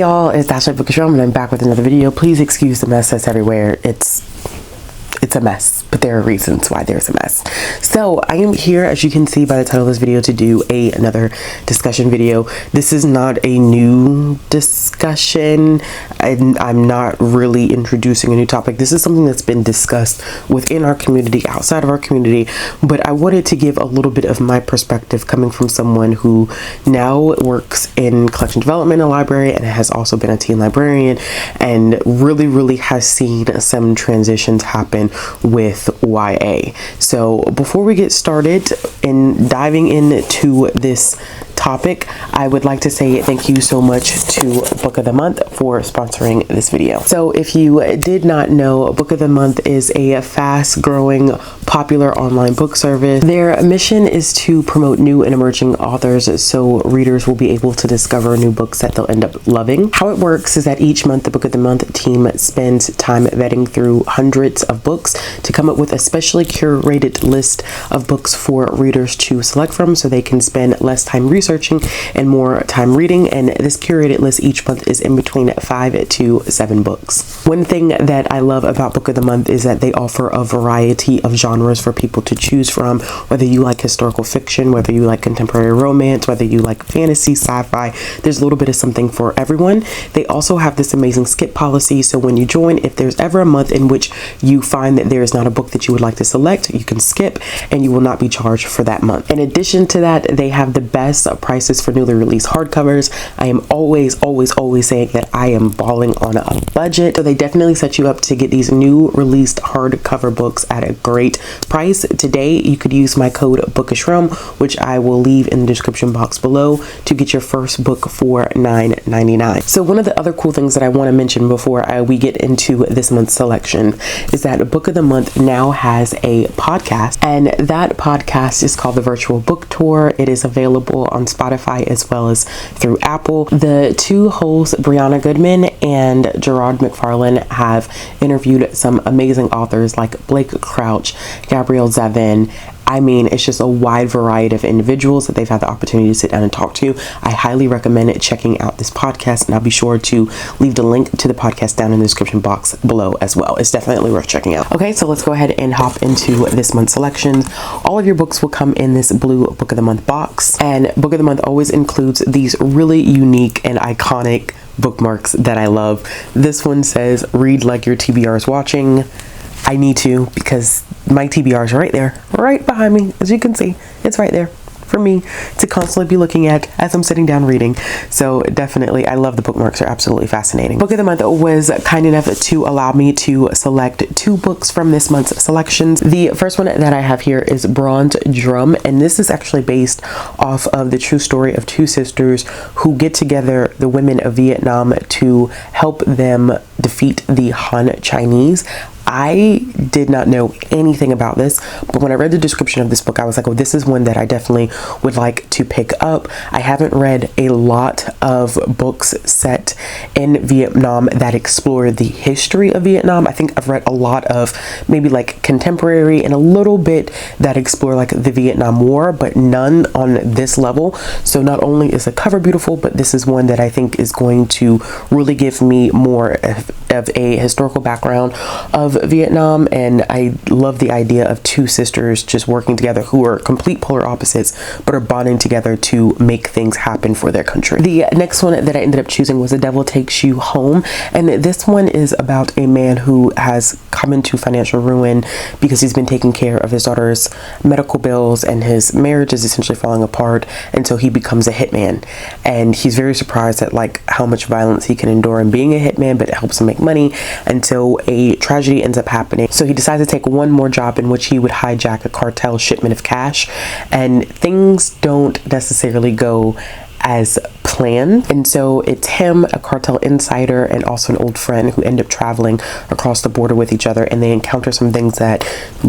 y'all, it's Bookishrealm, and I'm back with another video. Please excuse the mess that's everywhere. It's a mess, but there are reasons why there's a mess. So I am here, as you can see by the title of this video, to do another discussion video. This is not a new discussion. I'm not really introducing a new topic. This is something that's been discussed within our community, outside of our community, but I wanted to give a little bit of my perspective coming from someone who now works in collection development in a library and has also been a teen librarian, and really has seen some transitions happen with YA. So before we get started in diving into this topic, I would like to say thank you so much to Book of the Month for sponsoring this video. So if you did not know, Book of the Month is a fast growing, popular online book service. Their mission is to promote new and emerging authors so readers will be able to discover new books that they'll end up loving. How it works is that each month the Book of the Month team spends time vetting through hundreds of books to come up with a specially curated list of books for readers to select from so they can spend less time researching and more time reading. And this curated list each month is in between 5 to 7 books. One thing that I love about Book of the Month is that they offer a variety of genres for people to choose from, whether you like historical fiction, whether you like contemporary romance, whether you like fantasy, sci-fi. There's a little bit of something for everyone. They also have this amazing skip policy, so when you join, if there's ever a month in which you find that there is not a book that you would like to select, you can skip and you will not be charged for that month. In addition to that, they have the best prices for newly released hardcovers. I am always saying that I am balling on a budget, so they definitely set you up to get these new released hardcover books at a great price. Today you could use my code Bookishrealm, which I will leave in the description box below, to get your first book for $9.99. So one of the other cool things that I want to mention before we get into this month's selection is that Book of the Month now has a podcast, and that podcast is called The Virtual Book Tour. It is available on Spotify as well as through Apple. The two hosts, Brianna Goodman and Gerard McFarlane, have interviewed some amazing authors like Blake Crouch, Gabrielle Zevin. I mean, it's just a wide variety of individuals that they've had the opportunity to sit down and talk to. I highly recommend checking out this podcast, and I'll be sure to leave the link to the podcast down in the description box below as well. It's definitely worth checking out. Okay, so let's go ahead and hop into this month's selections. All of your books will come in this blue Book of the Month box, and Book of the Month always includes these really unique and iconic bookmarks that I love. This one says, "Read like your TBR is watching." I need to, because my TBR is right there, right behind me. As you can see, it's right there for me to constantly be looking at as I'm sitting down reading. So definitely, I love the bookmarks. They're absolutely fascinating. Book of the Month was kind enough to allow me to select 2 books from this month's selections. The first one that I have here is Bronze Drum, and this is actually based off of the true story of 2 sisters who get together, the women of Vietnam, to help them defeat the Han Chinese. I did not know anything about this, but when I read the description of this book, I was like, oh, this is one that I definitely would like to pick up. I haven't read a lot of books set in Vietnam that explore the history of Vietnam. I think I've read a lot of maybe like contemporary and a little bit that explore like the Vietnam War, but none on this level. So not only is the cover beautiful, but this is one that I think is going to really give me more of a historical background of Vietnam, and I love the idea of 2 sisters just working together who are complete polar opposites but are bonding together to make things happen for their country. The next one that I ended up choosing was The Devil Takes You Home, and this one is about a man who has come into financial ruin because he's been taking care of his daughter's medical bills and his marriage is essentially falling apart, and so he becomes a hitman, and he's very surprised at like how much violence he can endure in being a hitman, but it helps him make money until a tragedy ends up happening. So he decides to take one more job in which he would hijack a cartel shipment of cash, and things don't necessarily go as planned. And so it's him, a cartel insider, and also an old friend who end up traveling across the border with each other, and they encounter some things that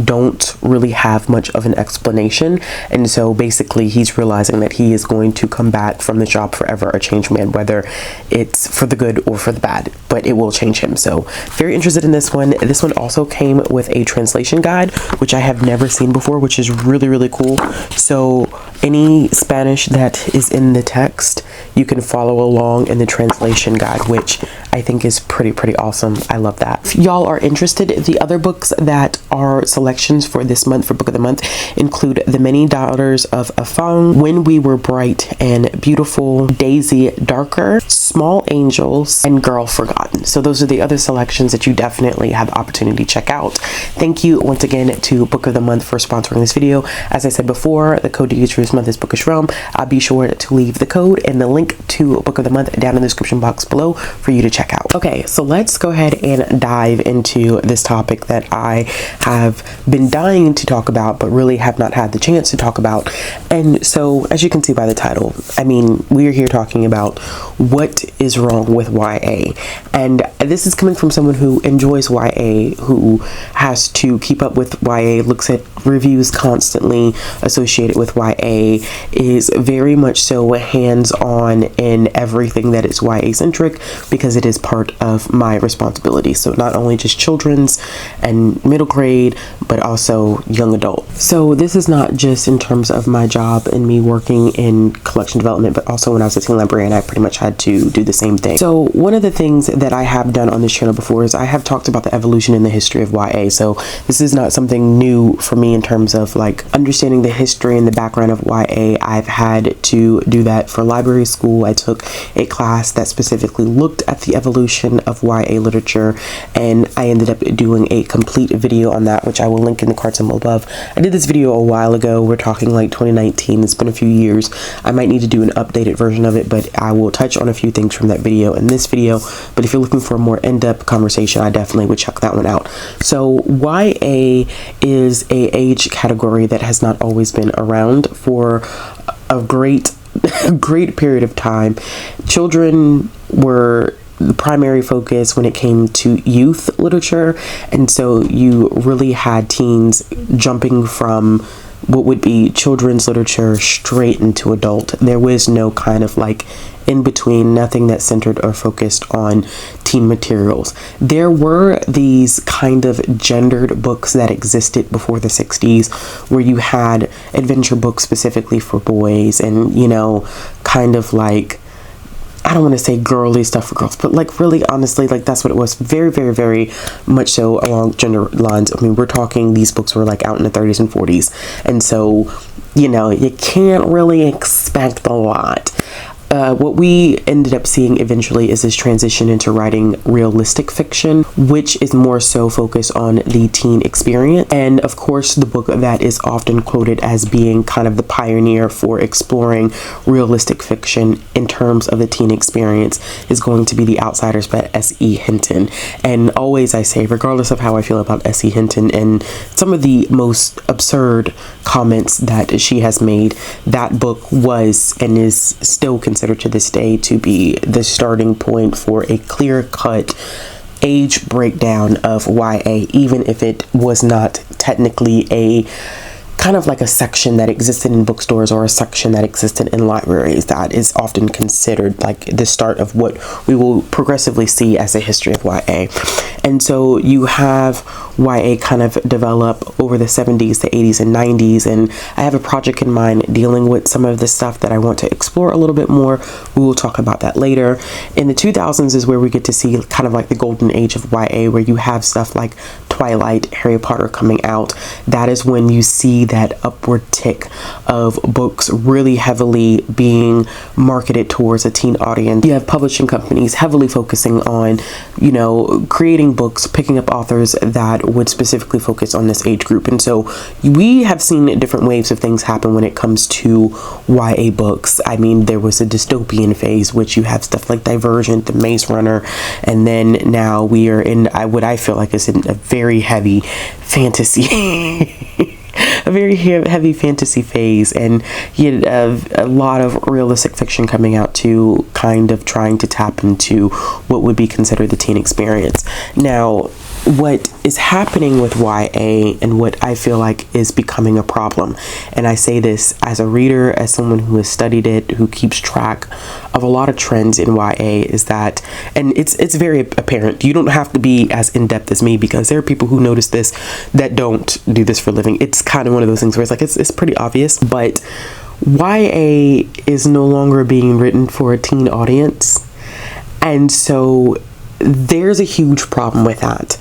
don't really have much of an explanation. And so basically he's realizing that he is going to come back from the job forever a changed man, whether it's for the good or for the bad, but it will change him. So very interested in this one. This one also came with a translation guide, which I have never seen before, which is really cool. So any Spanish that is in the text, you you can follow along in the translation guide, which I think is pretty awesome. I love that. If y'all are interested, the other books that are selections for this month for Book of the Month include The Many Daughters of Afang, When We Were Bright and Beautiful, Daisy Darker, Small Angels, and Girl Forgotten. So those are the other selections that you definitely have the opportunity to check out. Thank you once again to Book of the Month for sponsoring this video. As I said before, the code to use for this month is Bookishrealm. I'll be sure to leave the code and the link to Book of the Month down in the description box below for you to check out. Okay, so let's go ahead and dive into this topic that I have been dying to talk about, but really have not had the chance to talk about. And so, as you can see by the title, I mean, we are here talking about what is wrong with YA. And this is coming from someone who enjoys YA, who has to keep up with YA, looks at reviews constantly associated with YA, is very much so hands-on in everything that is YA centric, because it is part of my responsibility. So not only just children's and middle grade, but also young adult. So this is not just in terms of my job and me working in collection development, but also when I was a teen librarian, I pretty much had to do the same thing. So one of the things that I have done on this channel before is I have talked about the evolution and the history of YA. So this is not something new for me in terms of like understanding the history and the background of YA. I've had to do that for library school. I took a class that specifically looked at the evolution of YA literature, and I ended up doing a complete video on that, which I will link in the card symbol above. I did this video a while ago. We're talking like 2019. It's been a few years. I might need to do an updated version of it, but I will touch on a few things from that video in this video. But if you're looking for a more in-depth conversation, I definitely would check that one out. So YA is a age category that has not always been around for a great period of time. Children were the primary focus when it came to youth literature, and so you really had teens jumping from what would be children's literature straight into adult. There was no kind of like in between, nothing that centered or focused on teen materials. There were these kind of gendered books that existed before the 60s, where you had adventure books specifically for boys, and you know, kind of like, I don't want to say girly stuff for girls, but like really honestly, like that's what it was. Very much so along gender lines. I mean, we're talking, these books were like out in the 30s and 40s, and so, you know, you can't really expect a lot. What we ended up seeing eventually is this transition into writing realistic fiction, which is more so focused on the teen experience. And of course, the book that is often quoted as being kind of the pioneer for exploring realistic fiction in terms of the teen experience is going to be The Outsiders by S.E. Hinton. And always I say, regardless of how I feel about S.E. Hinton and some of the most absurd comments that she has made, that book was and is still considered to this day to be the starting point for a clear-cut age breakdown of YA, even if it was not technically a kind of like a section that existed in bookstores or a section that existed in libraries. That is often considered like the start of what we will progressively see as a history of YA. And so you have YA kind of develop over the 70s, the 80s, and 90s, and I have a project in mind dealing with some of the stuff that I want to explore a little bit more. We will talk about that later. In the 2000s is where we get to see kind of like the golden age of YA, where you have stuff like Twilight, Harry Potter coming out. That is when you see that upward tick of books really heavily being marketed towards a teen audience. You have publishing companies heavily focusing on, you know, creating books, picking up authors that would specifically focus on this age group. And so we have seen different waves of things happen when it comes to YA books. I mean, there was a dystopian phase, which you have stuff like Divergent, The Maze Runner, and then now we are in what I feel like is in a very heavy fantasy a very heavy fantasy phase, and you have a lot of realistic fiction coming out too, kind of trying to tap into what would be considered the teen experience. Now, what is happening with YA and what I feel like is becoming a problem, and I say this as a reader, as someone who has studied it, who keeps track of a lot of trends in YA, is that, and it's very apparent, you don't have to be as in-depth as me, because there are people who notice this that don't do this for a living. It's kind of one of those things where it's like it's pretty obvious, but YA is no longer being written for a teen audience. And so there's a huge problem with that.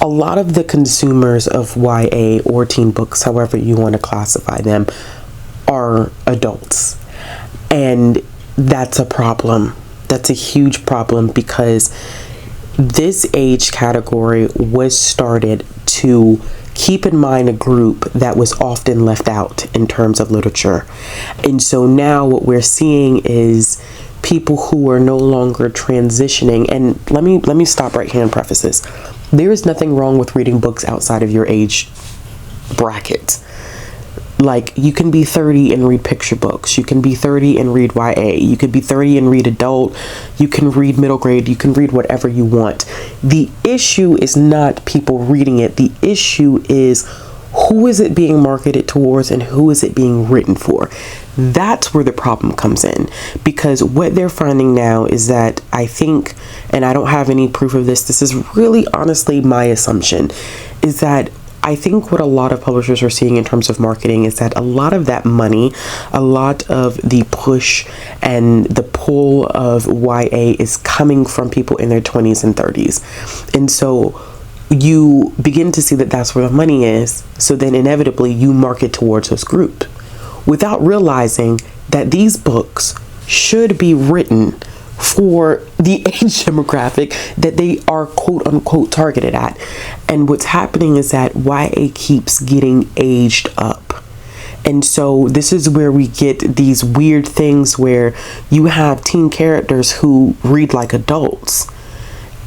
A lot of the consumers of YA or teen books, however you want to classify them, are adults. And that's a problem. That's a huge problem, because this age category was started to keep in mind a group that was often left out in terms of literature. And so now what we're seeing is people who are no longer transitioning. And let me stop right here and preface this. There is nothing wrong with reading books outside of your age bracket. Like, you can be 30 and read picture books. You can be 30 and read YA. You could be 30 and read adult. You can read middle grade. You can read whatever you want. The issue is not people reading it. The issue is, who is it being marketed towards and who is it being written for? That's where the problem comes in, because what they're finding now is that, I think, and I don't have any proof of this is really honestly my assumption, is that I think what a lot of publishers are seeing in terms of marketing is that a lot of that money, a lot of the push and the pull of YA is coming from people in their 20s and 30s. And so you begin to see that that's where the money is. So then inevitably you market towards those groups without realizing that these books should be written for the age demographic that they are quote unquote targeted at. And what's happening is that YA keeps getting aged up. And so this is where we get these weird things where you have teen characters who read like adults.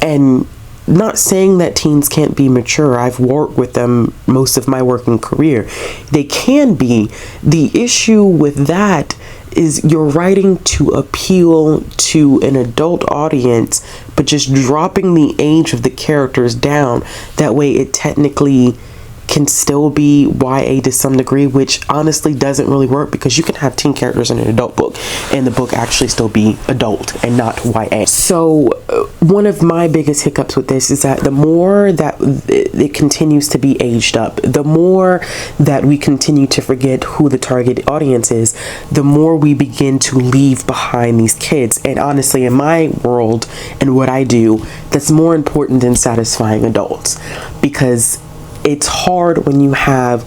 And not saying that teens can't be mature. I've worked with them most of my working career. They can be. The issue with that is you're writing to appeal to an adult audience, but just dropping the age of the characters down. That way it technically can still be YA to some degree, which honestly doesn't really work, because you can have teen characters in an adult book and the book actually still be adult and not YA. So one of my biggest hiccups with this is that the more that it continues to be aged up, the more that we continue to forget who the target audience is, the more we begin to leave behind these kids. And honestly, in my world and what I do, that's more important than satisfying adults, because it's hard when you have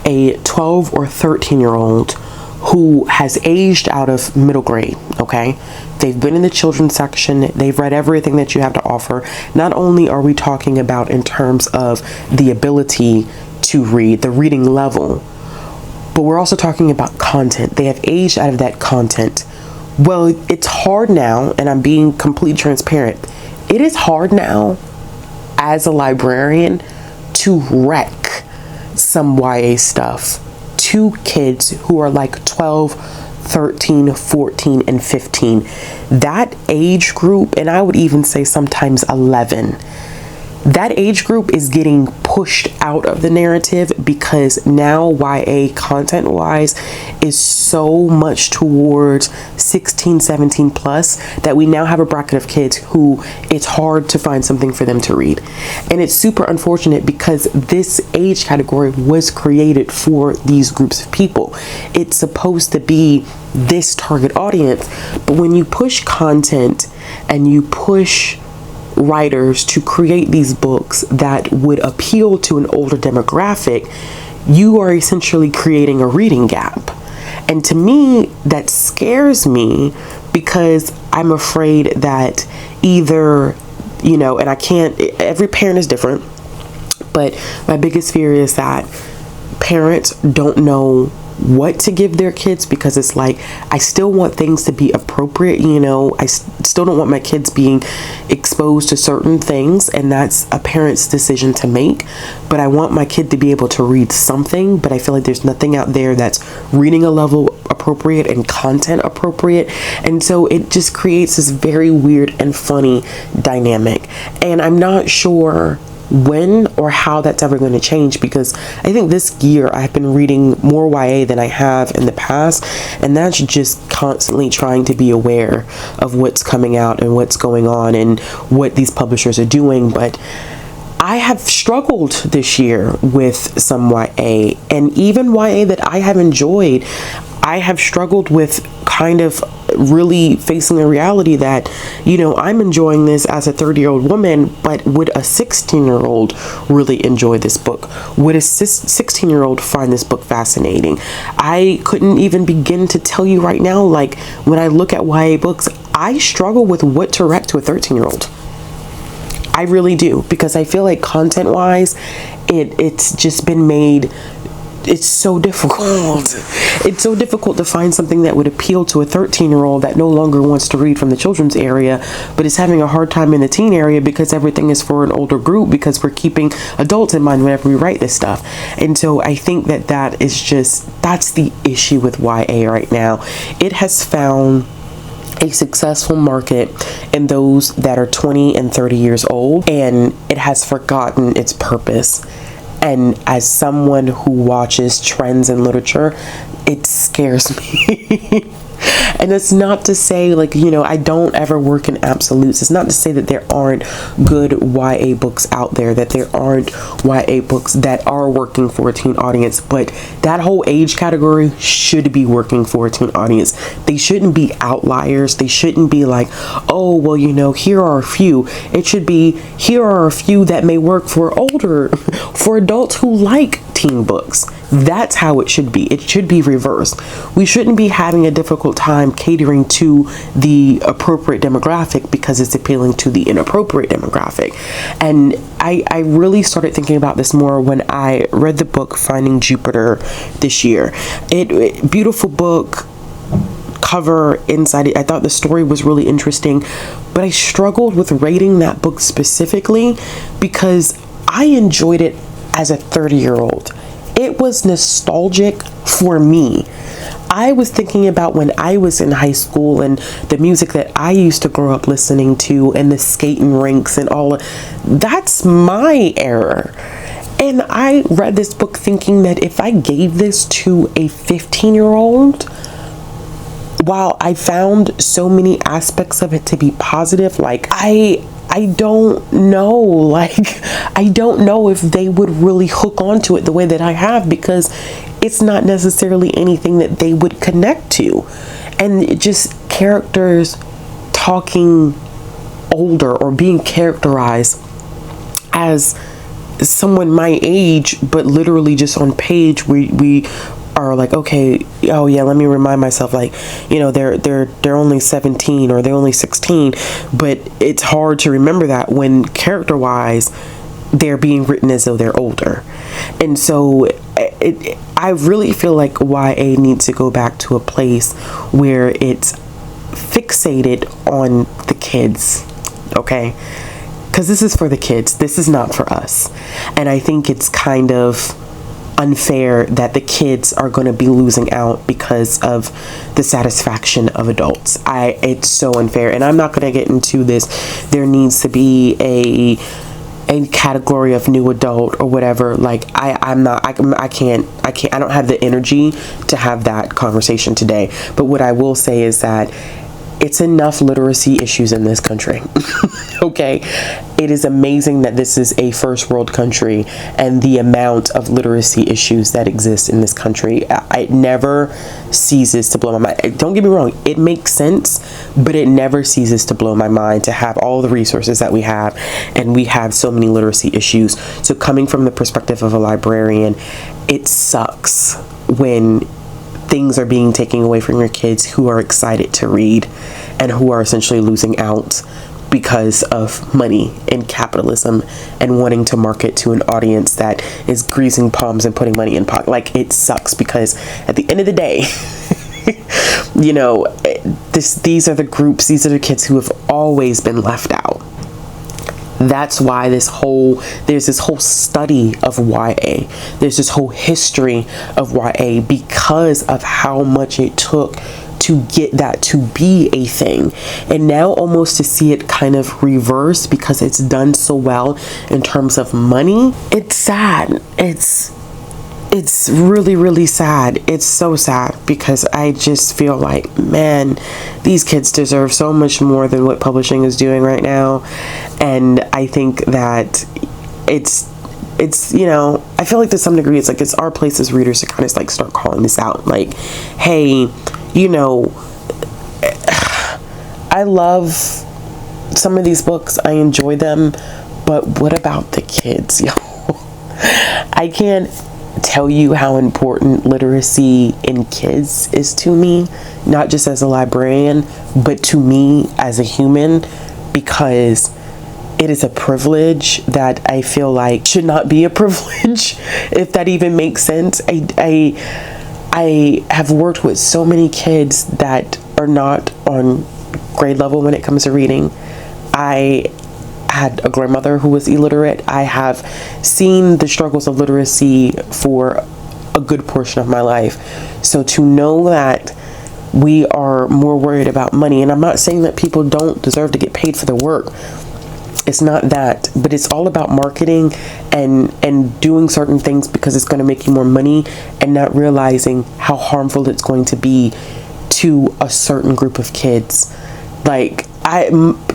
a 12 or 13-year-old who has aged out of middle grade, okay? They've been in the children's section. They've read everything that you have to offer. Not only are we talking about in terms of the ability to read, the reading level, but we're also talking about content. They have aged out of that content. Well, it's hard now, and I'm being completely transparent. It is hard now as a librarian to rec some YA stuff to kids who are like 12, 13, 14, and 15. That age group, and I would even say sometimes 11, that age group is getting pushed out of the narrative, because now YA content wise is so much towards 16, 17 plus that we now have a bracket of kids who it's hard to find something for them to read. And it's super unfortunate, because this age category was created for these groups of people. It's supposed to be this target audience, but when you push content and you push writers to create these books that would appeal to an older demographic, you are essentially creating a reading gap. And to me, that scares me, because I'm afraid that either, you know, and I can't, every parent is different, but my biggest fear is that parents don't know what to give their kids, because it's like, I still want things to be appropriate, you know, I still don't want my kids being exposed to certain things, and that's a parent's decision to make, but I want my kid to be able to read something, but I feel like there's nothing out there that's reading a level appropriate and content appropriate, and so it just creates this very weird and funny dynamic, and I'm not sure when or how that's ever going to change, because I think this year I've been reading more YA than I have in the past, and that's just constantly trying to be aware of what's coming out and what's going on and what these publishers are doing. But I have struggled this year with some YA, and even YA that I have enjoyed, I have struggled with kind of really facing the reality that, you know, I'm enjoying this as a 30-year-old woman, but would a 16-year-old really enjoy this book? Would a 16-year-old find this book fascinating? I couldn't even begin to tell you right now, like, when I look at YA books, I struggle with what to rec to a 13-year-old. I really do, because I feel like content-wise, it's just been made, it's so difficult. It's so difficult to find something that would appeal to a 13-year-old that no longer wants to read from the children's area, but is having a hard time in the teen area because everything is for an older group, because we're keeping adults in mind whenever we write this stuff. And so I think that is just, that's the issue with YA right now. It has found a successful market in those that are 20 and 30 years old, and it has forgotten its purpose. And as someone who watches trends in literature, it scares me. And it's not to say, like, you know, I don't ever work in absolutes. It's not to say that there aren't good YA books out there, that there aren't YA books that are working for a teen audience, but that whole age category should be working for a teen audience. They shouldn't be outliers. They shouldn't be like, oh, well, you know, here are a few. It should be, here are a few that may work for older, for adults who like teen books. That's how it should be. It should be reversed. We shouldn't be having a difficult time catering to the appropriate demographic because it's appealing to the inappropriate demographic. And I really started thinking about this more when I read the book Finding Jupiter this year. Beautiful book, cover, inside it. I thought the story was really interesting, but I struggled with rating that book specifically because I enjoyed it as a 30-year-old. It was nostalgic for me. I was thinking about when I was in high school and the music that I used to grow up listening to and the skating rinks and all of that's my era. And I read this book thinking that if I gave this to a 15-year-old, while I found so many aspects of it to be positive, like I don't know, like I don't know if they would really hook onto it the way that I have, because it's not necessarily anything that they would connect to. And it just characters talking older or being characterized as someone my age, but literally just on page we are like, okay, oh yeah, let me remind myself, like, you know, they're only 17 or they're only 16, but it's hard to remember that when character wise they're being written as though they're older. And so I really feel like YA needs to go back to a place where it's fixated on the kids, okay? Because this is for the kids, this is not for us. And I think it's kind of unfair that the kids are going to be losing out because of the satisfaction of adults. It's so unfair, and I'm not going to get into this. There needs to be a category of new adult or whatever. Like I can't, I don't have the energy to have that conversation today. But what I will say is that it's enough literacy issues in this country. Okay, it is amazing that this is a first world country and the amount of literacy issues that exist in this country. It never ceases to blow my mind. Don't get me wrong, it makes sense, but it never ceases to blow my mind to have all the resources that we have, and we have so many literacy issues. So coming from the perspective of a librarian, it sucks when things are being taken away from your kids who are excited to read and who are essentially losing out because of money and capitalism and wanting to market to an audience that is greasing palms and putting money in pocket. Like, it sucks, because at the end of the day, you know, these are the groups, these are the kids who have always been left out. That's why there's this whole study of YA. There's this whole history of YA because of how much it took to get that to be a thing. And now almost to see it kind of reverse because it's done so well in terms of money, it's sad. It's really, really sad. It's so sad, because I just feel like, man, these kids deserve so much more than what publishing is doing right now. And I think that it's, you know, I feel like to some degree, it's like, it's our place as readers to kind of like start calling this out. Like, hey, you know, I love some of these books. I enjoy them. But what about the kids, yo? I can't tell you how important literacy in kids is to me, not just as a librarian, but to me as a human, because it is a privilege that I feel like should not be a privilege, if that even makes sense. I have worked with so many kids that are not on grade level when it comes to reading. I had a grandmother who was illiterate. I have seen the struggles of literacy for a good portion of my life. So to know that we are more worried about money, and I'm not saying that people don't deserve to get paid for their work. It's not that, but it's all about marketing and doing certain things because it's going to make you more money, and not realizing how harmful it's going to be to a certain group of kids. Like,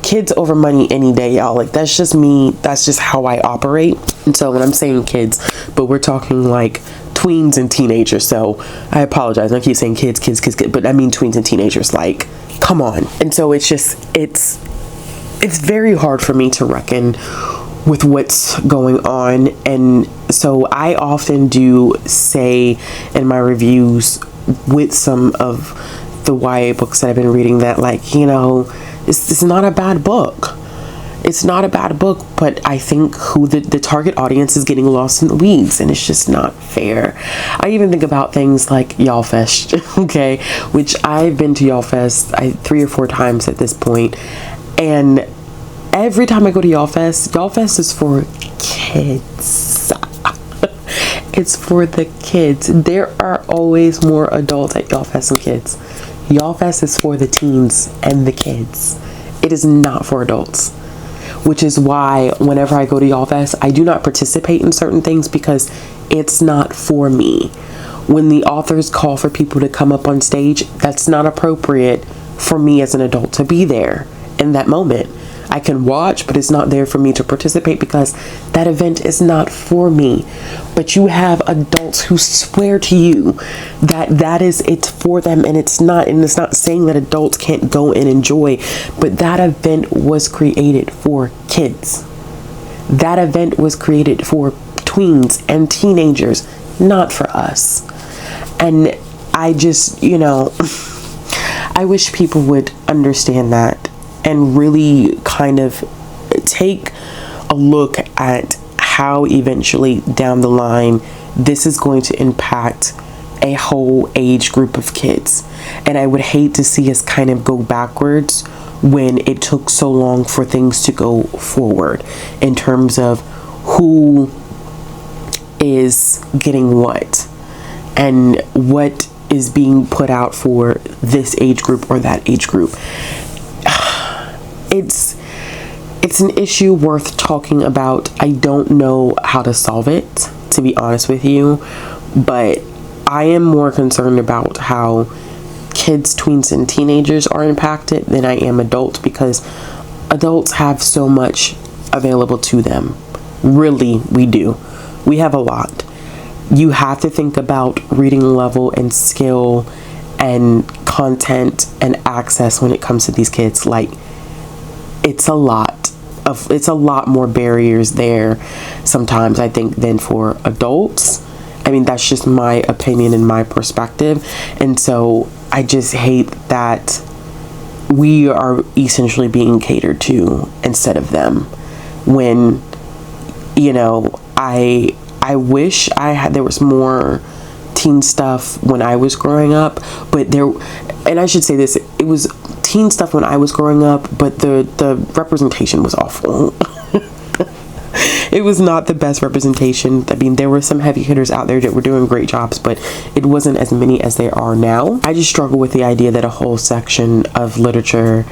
kids over money any day, y'all. Like, that's just me. That's just how I operate. And so when I'm saying kids, but we're talking like tweens and teenagers. So I apologize. I keep saying kids, but I mean tweens and teenagers. Like, come on. And so it's just, it's very hard for me to reckon with what's going on. And so I often do say in my reviews with some of the YA books that I've been reading that, like, you know, it's not a bad book. It's not a bad book, but I think who the target audience is getting lost in the weeds, and it's just not fair. I even think about things like Y'all Fest, okay, which I've been to Y'all Fest 3 or 4 times at this point, and every time I go to Y'all Fest is for kids. It's for the kids. There are always more adults at Y'all Fest than kids. Y'all Fest is for the teens and the kids. It is not for adults. Which is why whenever I go to Y'all Fest, I do not participate in certain things because it's not for me. When the authors call for people to come up on stage, that's not appropriate for me as an adult to be there in that moment. I can watch, but it's not there for me to participate because that event is not for me. But you have adults who swear to you that it's for them, and it's not saying that adults can't go and enjoy, but that event was created for kids. That event was created for tweens and teenagers, not for us. And I just, you know, I wish people would understand that and really kind of take a look at how eventually down the line this is going to impact a whole age group of kids. And I would hate to see us kind of go backwards when it took so long for things to go forward in terms of who is getting what and what is being put out for this age group or that age group. It's an issue worth talking about. I don't know how to solve it, to be honest with you, but I am more concerned about how kids, tweens, and teenagers are impacted than I am adults, because adults have so much available to them. Really, we do. We have a lot. You have to think about reading level and skill and content and access when it comes to these kids. Like, it's a lot more barriers there sometimes, I think, than for adults. I mean, that's just my opinion and my perspective. And so I just hate that we are essentially being catered to instead of them, when, you know, I wish there was more teen stuff when I was growing up, but and I should say this, it was teen stuff when I was growing up, but the representation was awful. It was not the best representation. I mean, there were some heavy hitters out there that were doing great jobs, but it wasn't as many as there are now. I just struggle with the idea that a whole section of literature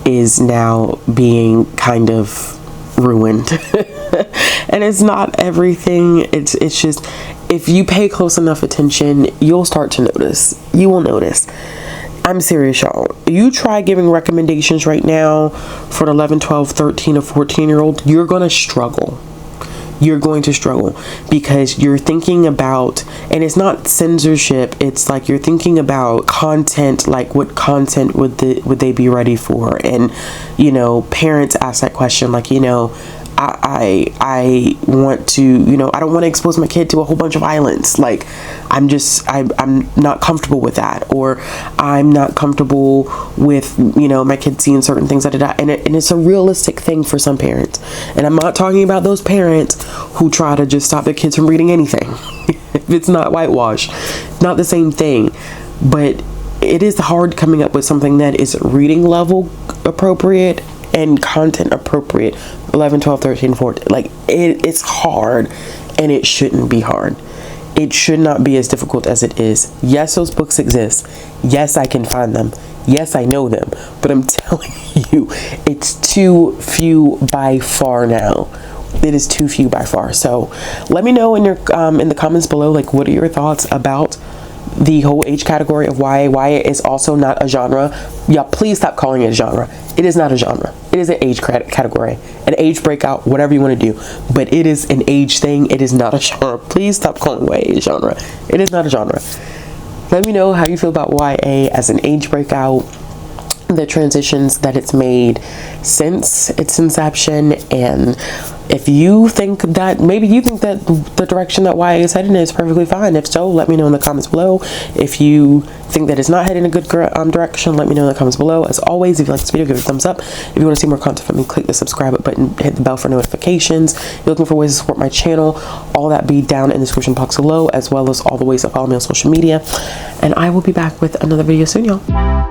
is now being kind of ruined. And it's not everything. It's just, if you pay close enough attention, you'll start to notice. You will notice. I'm serious, y'all. You try giving recommendations right now for an 11, 12, 13, or 14-year-old, you're going to struggle. you're going to struggle, because you're thinking about, and it's not censorship, it's like you're thinking about content, like what content would they be ready for? And you know, parents ask that question, like, you know, I want to, you know, I don't want to expose my kid to a whole bunch of violence. Like, I'm not comfortable with that, or I'm not comfortable with, you know, my kid seeing certain things and it's a realistic thing for some parents. And I'm not talking about those parents who try to just stop their kids from reading anything. If it's not whitewash, not the same thing. But it is hard coming up with something that is reading level appropriate and content appropriate. 11, 12, 13, 14, like it's hard, and it shouldn't be hard. It should not be as difficult as it is. Yes, those books exist. Yes, I can find them. Yes, I know them, but I'm telling you, it's too few by far now. It is too few by far. So let me know in your in the comments below, like, what are your thoughts about the whole age category of YA? YA is also not a genre. Yeah, please stop calling it a genre. It is not a genre. It is an age category, an age breakout, whatever you want to do. But it is an age thing. It is not a genre. Please stop calling YA a genre. It is not a genre. Let me know how you feel about YA as an age breakout, the transitions that it's made since its inception, and if you think that, maybe you think that the direction that YA is heading is perfectly fine. If so, let me know in the comments below. If you think that it's not heading in a good direction, let me know in the comments below. As always, if you like this video, give it a thumbs up. If you want to see more content from me, click the subscribe button, hit the bell for notifications. If you're looking for ways to support my channel, all that be down in the description box below, as well as all the ways to follow me on social media. And I will be back with another video soon, y'all.